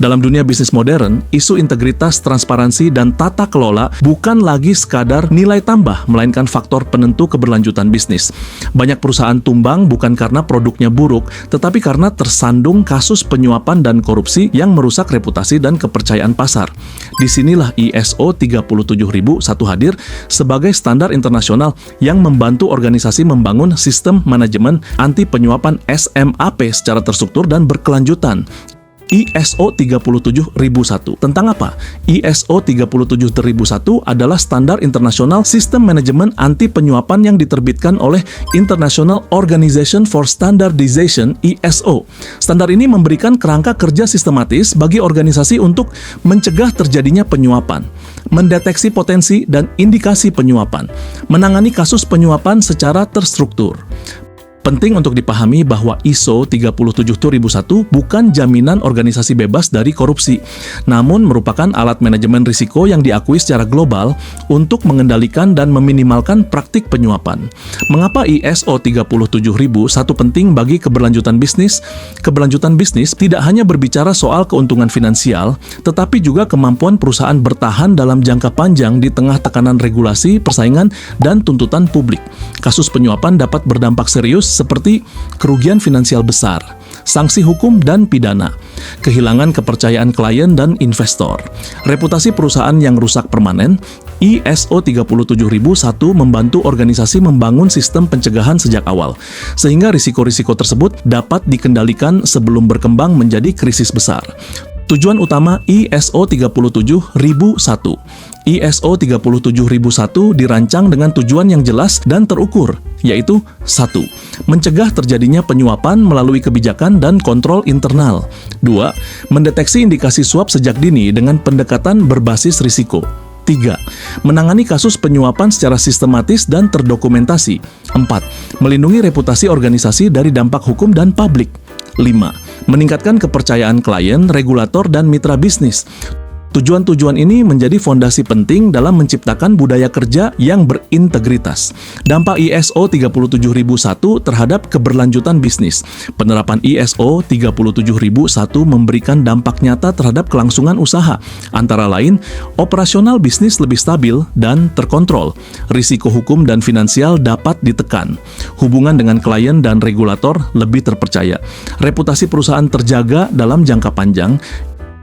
Dalam dunia bisnis modern, isu integritas, transparansi, dan tata kelola bukan lagi sekadar nilai tambah, melainkan faktor penentu keberlanjutan bisnis. Banyak perusahaan tumbang bukan karena produknya buruk, tetapi karena tersandung kasus penyuapan dan korupsi yang merusak reputasi dan kepercayaan pasar. Disinilah ISO 37001 hadir sebagai standar internasional yang membantu organisasi membangun sistem manajemen anti penyuapan SMAP secara terstruktur dan berkelanjutan. ISO 37001. Tentang apa? ISO 37001 adalah standar internasional sistem manajemen anti penyuapan yang diterbitkan oleh International Organization for Standardization (ISO). Standar ini memberikan kerangka kerja sistematis bagi organisasi untuk mencegah terjadinya penyuapan, mendeteksi potensi dan indikasi penyuapan, menangani kasus penyuapan secara terstruktur. Penting untuk dipahami bahwa ISO 37001 bukan jaminan organisasi bebas dari korupsi, namun merupakan alat manajemen risiko yang diakui secara global untuk mengendalikan dan meminimalkan praktik penyuapan. Mengapa ISO 37001 penting bagi keberlanjutan bisnis? Keberlanjutan bisnis tidak hanya berbicara soal keuntungan finansial, tetapi juga kemampuan perusahaan bertahan dalam jangka panjang di tengah tekanan regulasi, persaingan, dan tuntutan publik. Kasus penyuapan dapat berdampak serius seperti kerugian finansial besar, sanksi hukum dan pidana, kehilangan kepercayaan klien dan investor, reputasi perusahaan yang rusak permanen. ISO 37001 membantu organisasi membangun sistem pencegahan sejak awal, sehingga risiko-risiko tersebut dapat dikendalikan sebelum berkembang menjadi krisis besar. Tujuan utama ISO 37001. ISO 37001 dirancang dengan tujuan yang jelas dan terukur, yaitu 1. Mencegah terjadinya penyuapan melalui kebijakan dan kontrol internal. 2. Mendeteksi indikasi suap sejak dini dengan pendekatan berbasis risiko. 3. Menangani kasus penyuapan secara sistematis dan terdokumentasi. 4. Melindungi reputasi organisasi dari dampak hukum dan publik. 5. Meningkatkan kepercayaan klien, regulator, dan mitra bisnis. Tujuan-tujuan ini menjadi fondasi penting dalam menciptakan budaya kerja yang berintegritas. Dampak ISO 37001 terhadap keberlanjutan bisnis. Penerapan ISO 37001 memberikan dampak nyata terhadap kelangsungan usaha, antara lain operasional bisnis lebih stabil dan terkontrol, risiko hukum dan finansial dapat ditekan, hubungan dengan klien dan regulator lebih terpercaya, reputasi perusahaan terjaga dalam jangka panjang.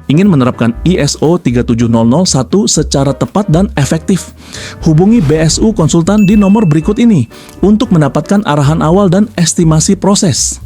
Ingin menerapkan ISO 37001 secara tepat dan efektif? Hubungi BSU Konsultan di nomor berikut ini untuk mendapatkan arahan awal dan estimasi proses.